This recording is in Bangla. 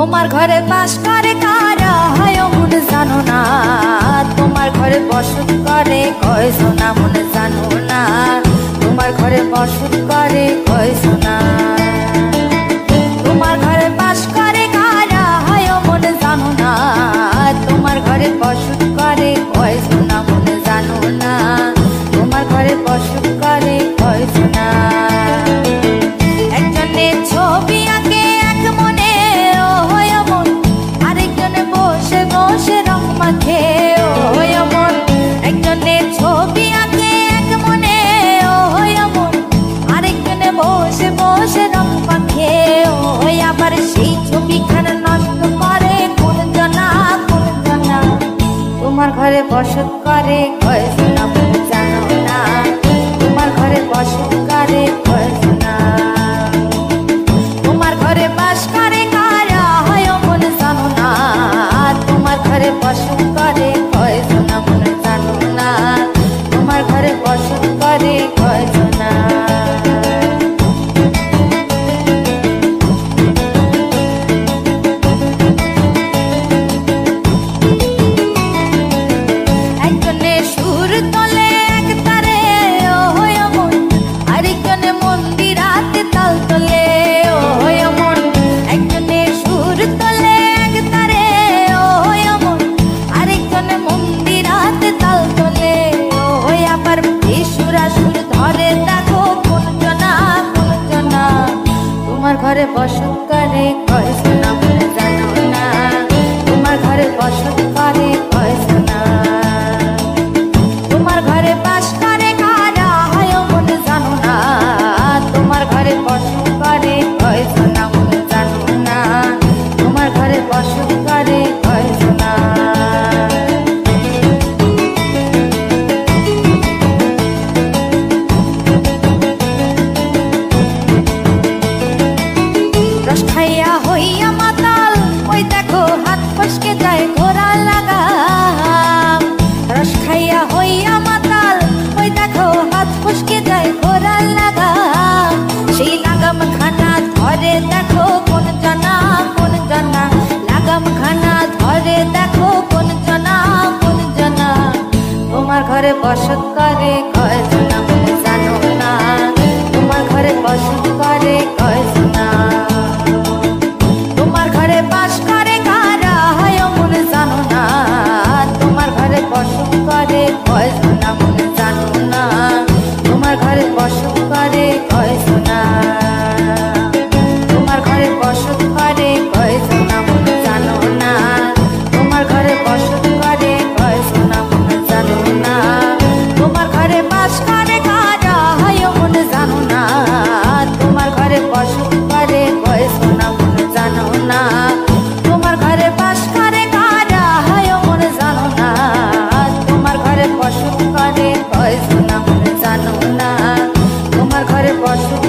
তোমার ঘরে বাস করে কারা হয় মনে জানো না, তোমার ঘরে বসত করে কয়জনা মনে জানো না, তোমার ঘরে বসত করে কয়জনা। তোমার ঘরে বাস করে কারা হয় মনে জানো না, তোমার ঘরে বসত করে কয়জনা মনে জানো না, তোমার ঘরে বসত করে কয়জনা। একজনে ছবি আঁকে এক মনে ও হয় মন, আরেকজনে বসে বসে রং মাখে ও হয় মন। একজনে ছবি আঁকে এক মনে ও হয় মন, আরেকজনে বসে বসে রং মাখে ও হয়। আবার সেই ছবিখানা নষ্ট করে কোন জনা কোন জনা, তোমার ঘরে বসত করে কয়জনা মনে জানো না, তোমার ঘরে বসত করে কয়জনা। তোমার ঘরে বাস করে কারা হয় মনে জানো না, তোমার ঘরে বসত করে কয়জনা মনে জানো না, তোমার ঘরে বসত করে কয়জনা। একজনে সুর তোলে এক তারে ও হয় মন, আরেকজনে মন্দিরাতে তাল তোলে ও হয় মন। একজনে সুর তোলে এক তারে ও হয় মন, আরেকজনে মন্দিরাতে তাল তোলে ও হয়। আবার সুরা সুর ধরে দেখো কোন জনা কোন জনা, তোমার ঘরে বসত করে কয়জনা মনে জানো না, তোমার ঘরে বসত করে কয়জনা। তোমার ঘরে বাস করে কারা হয় মনে জানো না, তোমার ঘরে বসত করে কয়জনা মনে জানো না, তোমার ঘরে বসত করে কয়জনা। রস খাইয়া হইয়া মাতাল ওই দেখো হাত ফসকে যায় ঘোড়া লাগাম। রস খাইয়া হইয়া মাতাল ওই দেখো হাত ফসকে যায় ঘোড়া লাগাম। সেই লাগাম খানা ধরে দেখো কোন জনা কোন জনা, লাগাম খানা ধরে দেখো কোন জনা কোন জনা। তোমার ঘরে বসত করে কয়জনা মনে জানো না, তোমার ঘরে বসত করে কয়জনা। তোমার ঘরে বাস করে কারা হয় মনে জানো না, তোমার ঘরে বসত করে কয়জনা মনে জানো না, তোমার ঘরে বসত করে কয়জনা। তোমার ঘরে বসত করে কয়জনা মনে জানো না, তোমার ঘরে বসত করে কয়জনা মনে জানো না। তোমার ঘরে বাস করে কারা হয় মনে জানো না, তোমার ঘরে বসত করে কয়জনা মনে জানো না, তোমার ঘরে বাস করে কারা হয় মনে জানো না, তোমার ঘরে বসত করে কয়জনা মনে জানো না, তোমার ঘরে বসত